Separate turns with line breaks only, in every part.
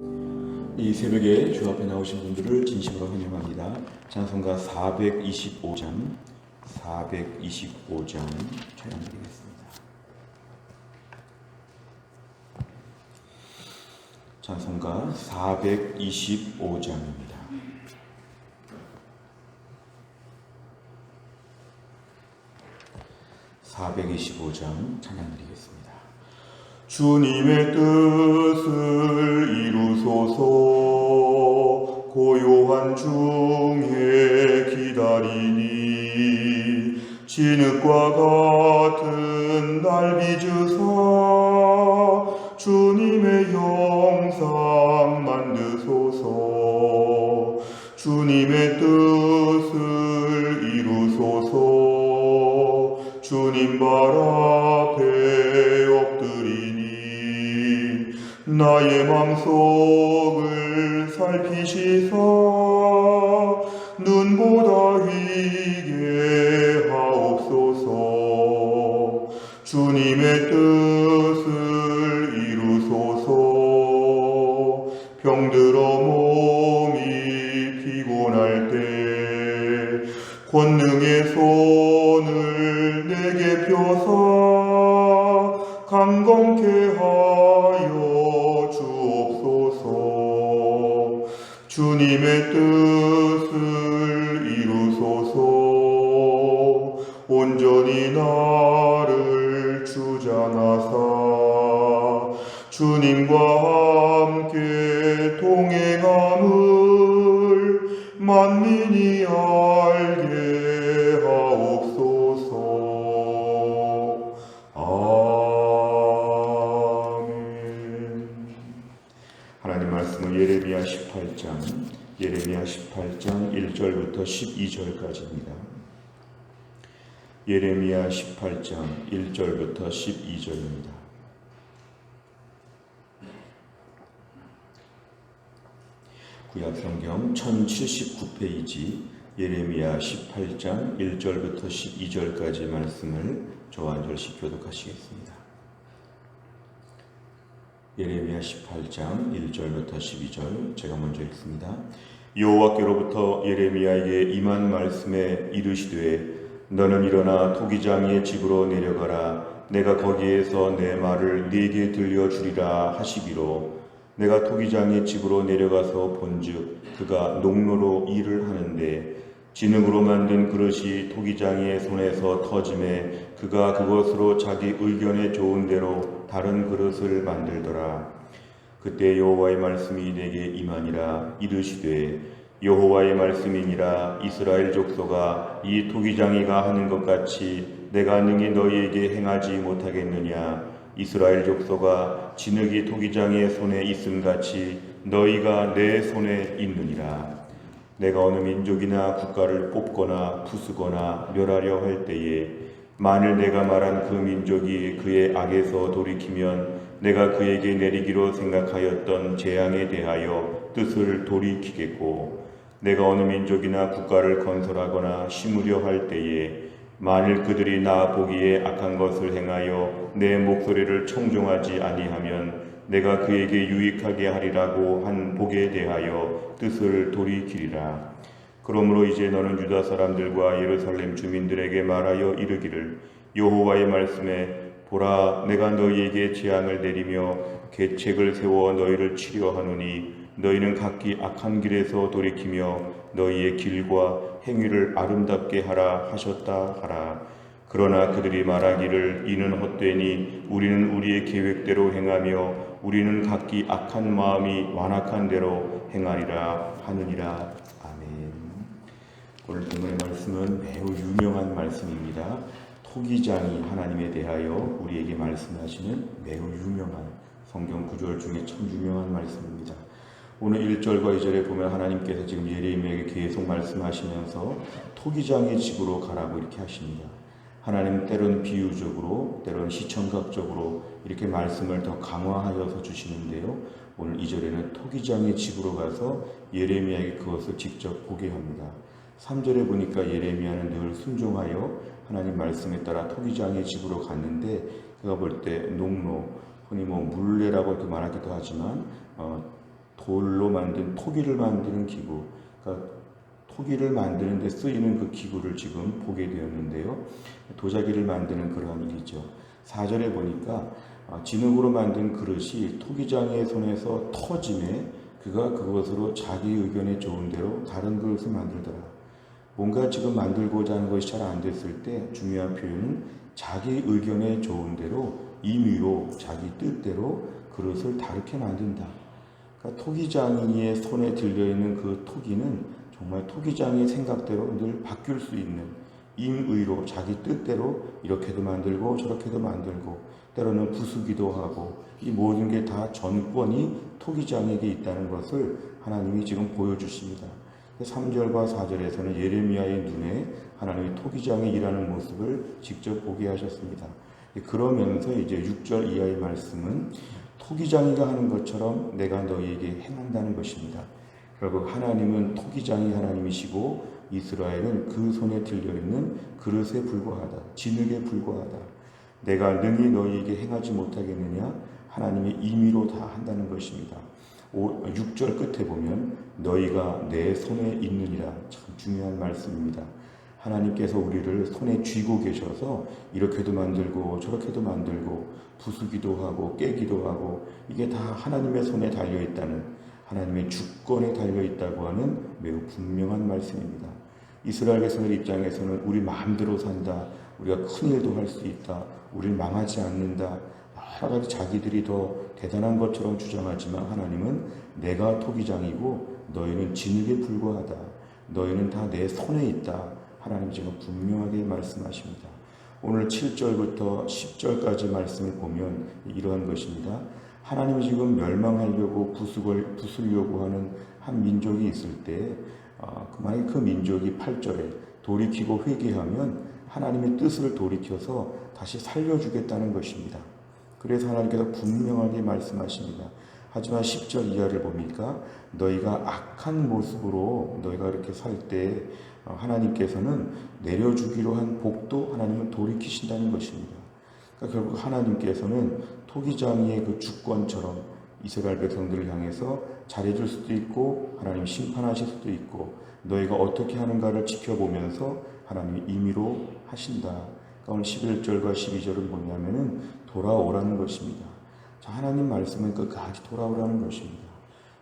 이 새벽에 주 앞에 나오신 분들을 진심으로 환영합니다. 찬송가 425장 찬양드리겠습니다. 찬송가 425장입니다. 찬양드리겠습니다. 주님의 뜻을 이루소서. 고요한 중에 기다리니 진흙과 같은 날 빚으사 주님의 형상 만드소서. 주님의 뜻을 이루소서. 주님 발 앞에 엎드리니 나의 맘속을 살피시사 눈보다 희게 하옵소서. 주님의 뜻을 이루소서. 병들어 몸이 피곤할 때 권능의 손을 내게 펴사 강건케 하여 주옵소서. 주님의 뜻을 이루소서. 온전히 나를 주장하사 주님과 함께 동행함을 만민이 알게 하옵소서. 아멘. 하나님 말씀은 예레미야 18장 1절부터 12절까지입니다. 예레미야 18장 1절부터 12절입니다. 구약성경 1079페이지 예레미야 18장 1절부터 12절까지 말씀을 저와 한 절씩 교독하시겠습니다. 예레미야 18장 1절부터 12절 제가 먼저 읽습니다. 여호와께로부터 예레미야에게 임한 말씀에 이르시되 너는 일어나 토기장의 집으로 내려가라. 내가 거기에서 내 말을 네게 들려주리라 하시기로 내가 토기장의 집으로 내려가서 본즉 그가 농로로 일을 하는데 진흙으로 만든 그릇이 토기장의 손에서 터짐에 그가 그것으로 자기 의견에 좋은 대로 다른 그릇을 만들더라. 그때 여호와의 말씀이 내게 임하니라. 이르시되 여호와의 말씀이니라. 이스라엘 족속아 이 토기장이가 하는 것 같이 내가 능히 너희에게 행하지 못하겠느냐. 이스라엘 족속아 진흙이 토기장의 손에 있음같이 너희가 내 손에 있느니라. 내가 어느 민족이나 국가를 뽑거나 부수거나 멸하려 할 때에 만일 내가 말한 그 민족이 그의 악에서 돌이키면 내가 그에게 내리기로 생각하였던 재앙에 대하여 뜻을 돌이키겠고 내가 어느 민족이나 국가를 건설하거나 심으려 할 때에 만일 그들이 나 보기에 악한 것을 행하여 내 목소리를 청종하지 아니하면 내가 그에게 유익하게 하리라고 한 복에 대하여 뜻을 돌이키리라. 그러므로 이제 너는 유다 사람들과 예루살렘 주민들에게 말하여 이르기를 여호와의 말씀에 보라 내가 너희에게 재앙을 내리며 계책을 세워 너희를 치려 하노니 너희는 각기 악한 길에서 돌이키며 너희의 길과 행위를 아름답게 하라 하셨다 하라. 그러나 그들이 말하기를 이는 헛되니 우리는 우리의 계획대로 행하며 우리는 각기 악한 마음이 완악한 대로 행하리라 하느니라. 아멘. 오늘 본문의 말씀은 매우 유명한 말씀입니다. 토기장이 하나님에 대하여 우리에게 말씀하시는 매우 유명한 성경 구절 중에 참 유명한 말씀입니다. 오늘 1절과 2절에 보면 하나님께서 지금 예레미야에게 계속 말씀하시면서 토기장의 집으로 가라고 이렇게 하십니다. 하나님 때론 비유적으로 때론 시청각적으로 이렇게 말씀을 더 강화하여서 주시는데요. 오늘 2절에는 토기장의 집으로 가서 예레미야에게 그것을 직접 보게 합니다. 3절에 보니까 예레미야는 늘 순종하여 하나님 말씀에 따라 토기장의 집으로 갔는데 그가 볼 때 농로, 흔히 물레라고 이렇게 말하기도 하지만 돌로 만든 토기를 만드는 기구, 그러니까 토기를 만드는 데 쓰이는 그 기구를 지금 보게 되었는데요. 도자기를 만드는 그러한 일이죠. 4절에 보니까 진흙으로 만든 그릇이 토기장의 손에서 터짐에 그가 그것으로 자기 의견에 좋은 대로 다른 그릇을 만들더라. 뭔가 지금 만들고자 하는 것이 잘 안 됐을 때 중요한 표현은 자기 의견에 좋은 대로 임의로 자기 뜻대로 그릇을 다르게 만든다. 그러니까 토기장이의 손에 들려있는 그 토기는 정말 토기장의 생각대로 늘 바뀔 수 있는 임의로 자기 뜻대로 이렇게도 만들고 저렇게도 만들고 때로는 부수기도 하고 이 모든 게 다 전권이 토기장에게 있다는 것을 하나님이 지금 보여주십니다. 3절과 4절에서는 예레미야의 눈에 하나님이 토기장에 일하는 모습을 직접 보게 하셨습니다. 그러면서 이제 6절 이하의 말씀은 토기장이가 하는 것처럼 내가 너희에게 행한다는 것입니다. 결국 하나님은 토기장이 하나님이시고 이스라엘은 그 손에 들려있는 그릇에 불과하다. 진흙에 불과하다. 내가 능히 너희에게 행하지 못하겠느냐? 하나님의 임의로 다 한다는 것입니다. 6절 끝에 보면 너희가 내 손에 있느니라. 참 중요한 말씀입니다. 하나님께서 우리를 손에 쥐고 계셔서 이렇게도 만들고 저렇게도 만들고 부수기도 하고 깨기도 하고 이게 다 하나님의 손에 달려있다는, 하나님의 주권에 달려있다고 하는 매우 분명한 말씀입니다. 이스라엘 백성들 입장에서는 우리 마음대로 산다, 우리가 큰 일도 할 수 있다, 우리를 망하지 않는다, 여러 가지 자기들이 더 대단한 것처럼 주장하지만 하나님은 내가 토기장이고 너희는 진흙에 불과하다, 너희는 다 내 손에 있다. 하나님 지금 분명하게 말씀하십니다. 오늘 7절부터 10절까지 말씀을 보면 이러한 것입니다. 하나님이 지금 멸망하려고 부수려고 하는 한 민족이 있을 때 만약에 그 민족이 8절에 돌이키고 회개하면 하나님의 뜻을 돌이켜서 다시 살려주겠다는 것입니다. 그래서 하나님께서 분명하게 말씀하십니다. 하지만 10절 이하를 보니까 너희가 악한 모습으로 너희가 이렇게 살 때 하나님께서는 내려주기로 한 복도 하나님은 돌이키신다는 것입니다. 그러니까 결국 하나님께서는 토기장이의 그 주권처럼 이스라엘 백성들을 향해서 잘해줄 수도 있고 하나님 심판하실 수도 있고 너희가 어떻게 하는가를 지켜보면서 하나님이 임의로 하신다. 그러니까 오늘 11절과 12절은 뭐냐면은 돌아오라는 것입니다. 자, 하나님 말씀은 끝까지 돌아오라는 것입니다.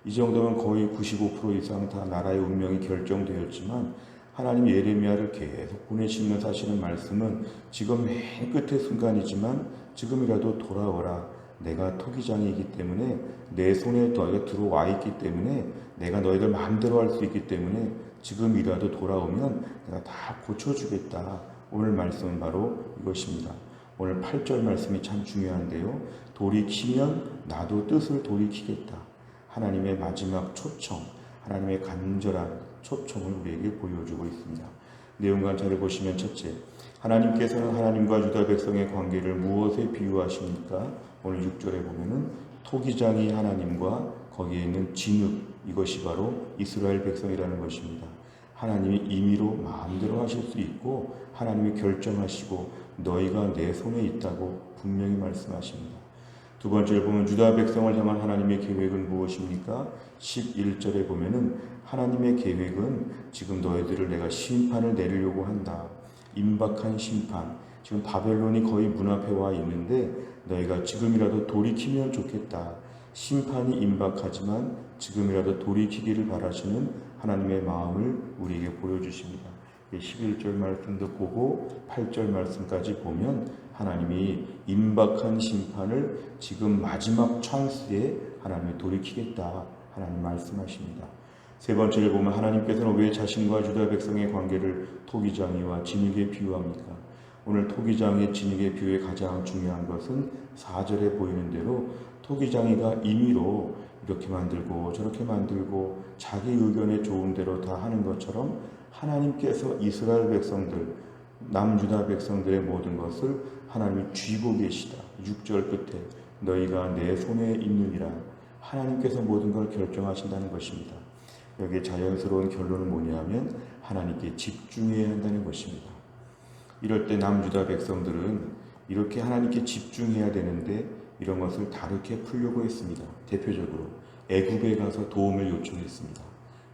이 정도면 거의 95% 이상 다 나라의 운명이 결정되었지만 하나님 예레미야를 계속 보내시면서 하시는 말씀은 지금 맨 끝의 순간이지만 지금이라도 돌아오라. 내가 토기장이기 때문에 내 손에 너희가 들어와 있기 때문에 내가 너희들 마음대로 할 수 있기 때문에 지금이라도 돌아오면 내가 다 고쳐주겠다. 오늘 말씀은 바로 이것입니다. 오늘 8절 말씀이 참 중요한데요. 돌이키면 나도 뜻을 돌이키겠다. 하나님의 마지막 초청, 하나님의 간절한 초청을 우리에게 보여주고 있습니다. 내용 관찰을 보시면 첫째, 하나님께서는 하나님과 유다 백성의 관계를 무엇에 비유하십니까? 오늘 6절에 보면은 토기장이 하나님과 거기에 있는 진흙, 이것이 바로 이스라엘 백성이라는 것입니다. 하나님이 임의로 마음대로 하실 수 있고 하나님이 결정하시고 너희가 내 손에 있다고 분명히 말씀하십니다. 두 번째로 보면 유다 백성을 향한 하나님의 계획은 무엇입니까? 11절에 보면은 하나님의 계획은 지금 너희들을 내가 심판을 내리려고 한다. 임박한 심판. 지금 바벨론이 거의 문 앞에 와 있는데 너희가 지금이라도 돌이키면 좋겠다. 심판이 임박하지만 지금이라도 돌이키기를 바라시는 하나님의 마음을 우리에게 보여주십니다. 11절 말씀도 보고 8절 말씀까지 보면 하나님이 임박한 심판을 지금 마지막 찬스에 하나님이 돌이키겠다. 하나님 말씀하십니다. 세 번째를 보면 하나님께서는 왜 자신과 유다 백성의 관계를 토기장이와 진흙에 비유합니까? 오늘 토기장의 진흙의 비유의 가장 중요한 것은 4절에 보이는 대로 토기장이가 임의로 이렇게 만들고 저렇게 만들고 자기 의견에 좋은 대로 다 하는 것처럼 하나님께서 이스라엘 백성들, 남유다 백성들의 모든 것을 하나님이 쥐고 계시다. 6절 끝에 너희가 내 손에 있느니라. 하나님께서 모든 걸 결정하신다는 것입니다. 여기에 자연스러운 결론은 뭐냐면 하나님께 집중해야 한다는 것입니다. 이럴 때 남유다 백성들은 이렇게 하나님께 집중해야 되는데 이런 것을 다르게 풀려고 했습니다. 대표적으로 애굽에 가서 도움을 요청했습니다.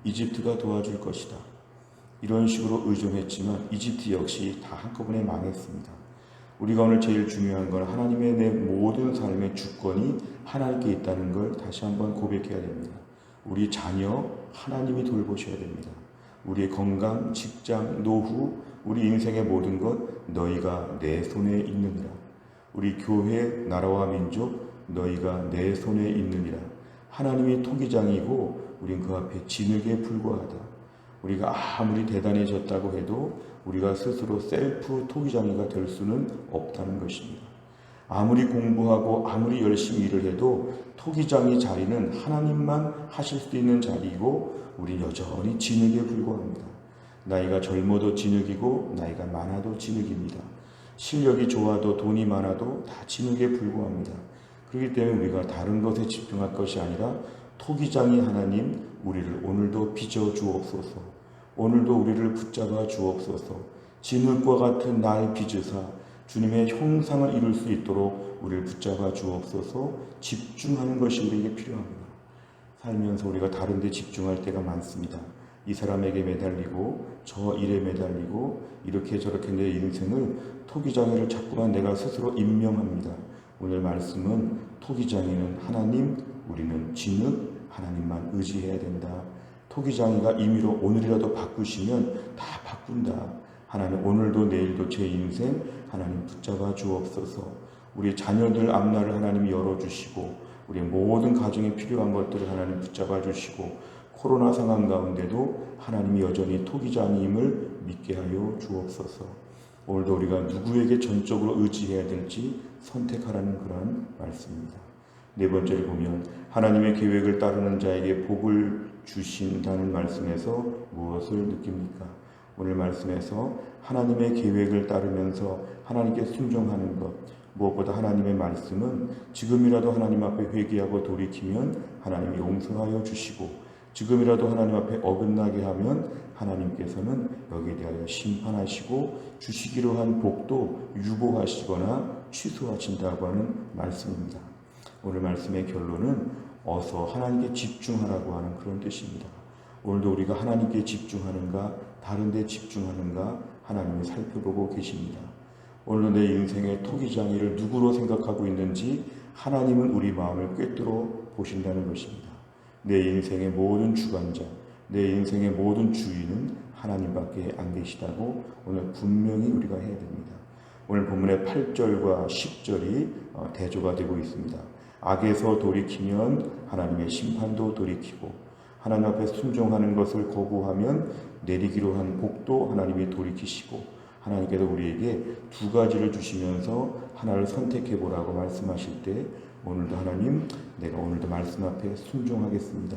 이집트가 도와줄 것이다. 이런 식으로 의존했지만 이집트 역시 다 한꺼번에 망했습니다. 우리가 오늘 제일 중요한 건 하나님의 내 모든 삶의 주권이 하나님께 있다는 걸 다시 한번 고백해야 됩니다. 우리 자녀 하나님이 돌보셔야 됩니다. 우리의 건강, 직장, 노후, 우리 인생의 모든 것 너희가 내 손에 있느니라. 우리 교회, 나라와 민족 너희가 내 손에 있느니라. 하나님이 토기장이고 우린 그 앞에 진흙에 불과하다. 우리가 아무리 대단해졌다고 해도 우리가 스스로 셀프 토기장이가 될 수는 없다는 것입니다. 아무리 공부하고 아무리 열심히 일을 해도 토기장의 자리는 하나님만 하실 수 있는 자리이고 우리 여전히 진흙에 불과합니다. 나이가 젊어도 진흙이고 나이가 많아도 진흙입니다. 실력이 좋아도 돈이 많아도 다 진흙에 불과합니다. 그렇기 때문에 우리가 다른 것에 집중할 것이 아니라 토기장이 하나님 우리를 오늘도 빚어 주옵소서. 오늘도 우리를 붙잡아 주옵소서. 진흙과 같은 날 빚으사 주님의 형상을 이룰 수 있도록 우리를 붙잡아 주옵소서. 집중하는 것이 우리에게 필요합니다. 살면서 우리가 다른 데 집중할 때가 많습니다. 이 사람에게 매달리고 저 일에 매달리고 이렇게 저렇게 내 인생을 토기장애를 자꾸만 내가 스스로 임명합니다. 오늘 말씀은 토기장애는 하나님, 우리는 진흙, 하나님만 의지해야 된다. 토기장애가 임의로 오늘이라도 바꾸시면 다 바꾼다. 하나님 오늘도 내일도 제 인생 하나님 붙잡아 주옵소서. 우리 자녀들 앞날을 하나님 열어주시고 우리 모든 가정에 필요한 것들을 하나님 붙잡아 주시고 코로나 상황 가운데도 하나님이 여전히 토기장임을 믿게 하여 주옵소서. 오늘도 우리가 누구에게 전적으로 의지해야 될지 선택하라는 그런 말씀입니다. 네 번째를 보면 하나님의 계획을 따르는 자에게 복을 주신다는 말씀에서 무엇을 느낍니까? 오늘 말씀에서 하나님의 계획을 따르면서 하나님께 순종하는 것, 무엇보다 하나님의 말씀은 지금이라도 하나님 앞에 회개하고 돌이키면 하나님이 용서하여 주시고 지금이라도 하나님 앞에 어긋나게 하면 하나님께서는 여기에 대하여 심판하시고 주시기로 한 복도 유보하시거나 취소하신다고 하는 말씀입니다. 오늘 말씀의 결론은 어서 하나님께 집중하라고 하는 그런 뜻입니다. 오늘도 우리가 하나님께 집중하는가 다른 데 집중하는가 하나님이 살펴보고 계십니다. 오늘도 내 인생의 토기장애를 누구로 생각하고 있는지 하나님은 우리 마음을 꿰뚫어 보신다는 것입니다. 내 인생의 모든 주관자, 내 인생의 모든 주인은 하나님밖에 안 계시다고 오늘 분명히 우리가 해야 됩니다. 오늘 본문의 8절과 10절이 대조가 되고 있습니다. 악에서 돌이키면 하나님의 심판도 돌이키고 하나님 앞에 순종하는 것을 거부하면 내리기로 한 복도 하나님이 돌이키시고 하나님께서 우리에게 두 가지를 주시면서 하나를 선택해 보라고 말씀하실 때 오늘도 하나님 내가 오늘도 말씀 앞에 순종하겠습니다.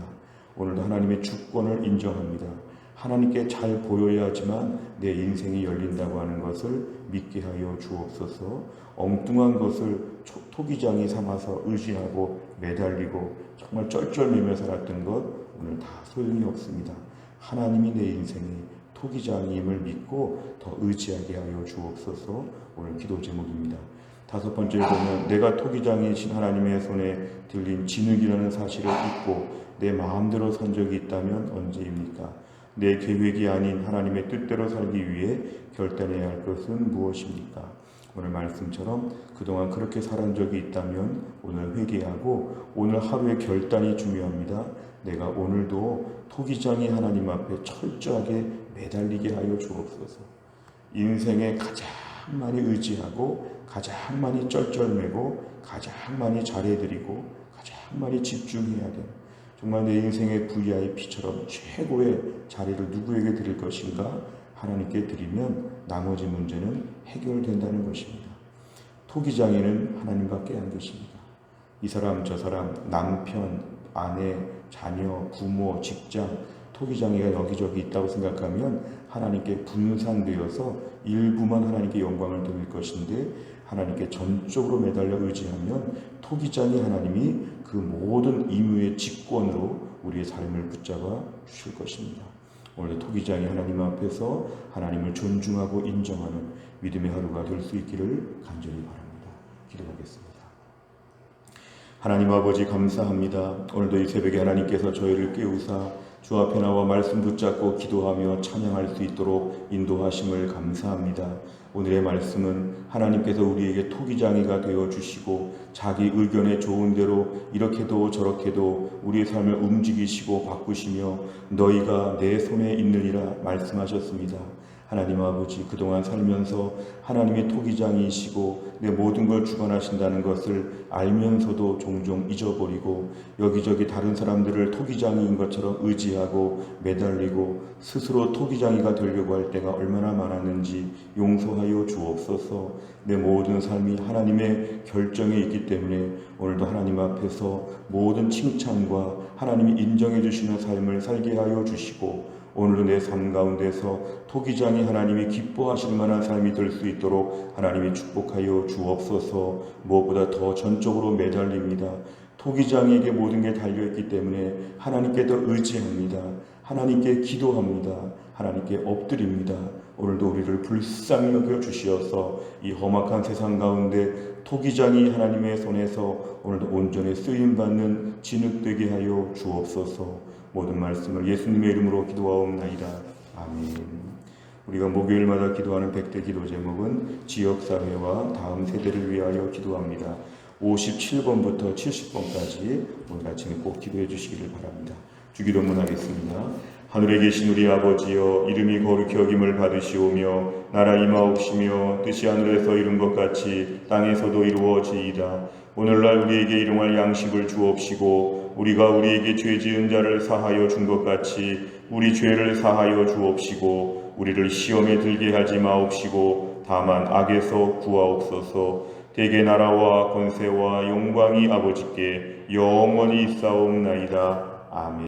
오늘도 하나님의 주권을 인정합니다. 하나님께 잘 보여야지만 내 인생이 열린다고 하는 것을 믿게 하여 주옵소서. 엉뚱한 것을 토기장이 삼아서 의지하고 매달리고 정말 쩔쩔매며 살았던 것 오늘 다 소용이 없습니다. 하나님이 내 인생의 토기장임을 믿고 더 의지하게 하여 주옵소서. 오늘 기도 제목입니다. 다섯 번째 보면 내가 토기장이신 하나님의 손에 들린 진흙이라는 사실을 잊고 내 마음대로 선 적이 있다면 언제입니까? 내 계획이 아닌 하나님의 뜻대로 살기 위해 결단해야 할 것은 무엇입니까? 오늘 말씀처럼 그동안 그렇게 살은 적이 있다면 오늘 회개하고 오늘 하루의 결단이 중요합니다. 내가 오늘도 토기장이 하나님 앞에 철저하게 매달리게 하여 주옵소서. 인생에 가장 많이 의지하고 가장 많이 쩔쩔매고 가장 많이 잘해드리고 가장 많이 집중해야 돼. 정말 내 인생의 VIP처럼 최고의 자리를 누구에게 드릴 것인가? 하나님께 드리면 나머지 문제는 해결된다는 것입니다. 토기장애는 하나님밖에 안 계십니다. 이 사람 저 사람 남편, 아내, 자녀, 부모, 직장 토기장애가 여기저기 있다고 생각하면 하나님께 분산되어서 일부만 하나님께 영광을 돌릴 것인데 하나님께 전적으로 매달려 의지하면 토기장애 하나님이 그 모든 임무의 직권으로 우리의 삶을 붙잡아 주실 것입니다. 오늘 토기장애 하나님 앞에서 하나님을 존중하고 인정하는 믿음의 하루가 될 수 있기를 간절히 바랍니다. 기도하겠습니다. 하나님 아버지 감사합니다. 오늘도 이 새벽에 하나님께서 저희를 깨우사 주 앞에 나와 말씀 붙잡고 기도하며 찬양할 수 있도록 인도하심을 감사합니다. 오늘의 말씀은 하나님께서 우리에게 토기장이가 되어 주시고 자기 의견에 좋은 대로 이렇게도 저렇게도 우리의 삶을 움직이시고 바꾸시며 너희가 내 손에 있느니라 말씀하셨습니다. 하나님 아버지, 그동안 살면서 하나님의 토기장이시고 내 모든 걸 주관하신다는 것을 알면서도 종종 잊어버리고 여기저기 다른 사람들을 토기장이인 것처럼 의지하고 매달리고 스스로 토기장이가 되려고 할 때가 얼마나 많았는지 용서하여 주옵소서. 내 모든 삶이 하나님의 결정에 있기 때문에 오늘도 하나님 앞에서 모든 칭찬과 하나님이 인정해 주시는 삶을 살게 하여 주시고 오늘도 내 삶 가운데서 토기장이 하나님이 기뻐하실 만한 삶이 될 수 있도록 하나님이 축복하여 주옵소서. 무엇보다 더 전적으로 매달립니다. 토기장에게 모든 게 달려있기 때문에 하나님께 더 의지합니다. 하나님께 기도합니다. 하나님께 엎드립니다. 오늘도 우리를 불쌍히 여겨 주시어서 이 험악한 세상 가운데 토기장이 하나님의 손에서 오늘도 온전히 쓰임받는 진흙되게 하여 주옵소서. 모든 말씀을 예수님의 이름으로 기도하옵나이다. 아멘. 우리가 목요일마다 기도하는 100대 기도 제목은 지역사회와 다음 세대를 위하여 기도합니다. 57번부터 70번까지 오늘 아침에 꼭 기도해 주시기를 바랍니다. 주기도문 하겠습니다. 하늘에 계신 우리 아버지여, 이름이 거룩히 여김을 받으시오며 나라 임하옵시며 뜻이 하늘에서 이룬 것 같이 땅에서도 이루어지이다. 오늘날 우리에게 일용할 양식을 주옵시고 우리가 우리에게 죄 지은 자를 사하여 준 것 같이 우리 죄를 사하여 주옵시고 우리를 시험에 들게 하지 마옵시고 다만 악에서 구하옵소서. 대개 나라와 권세와 영광이 아버지께 영원히 있사옵나이다. 아멘.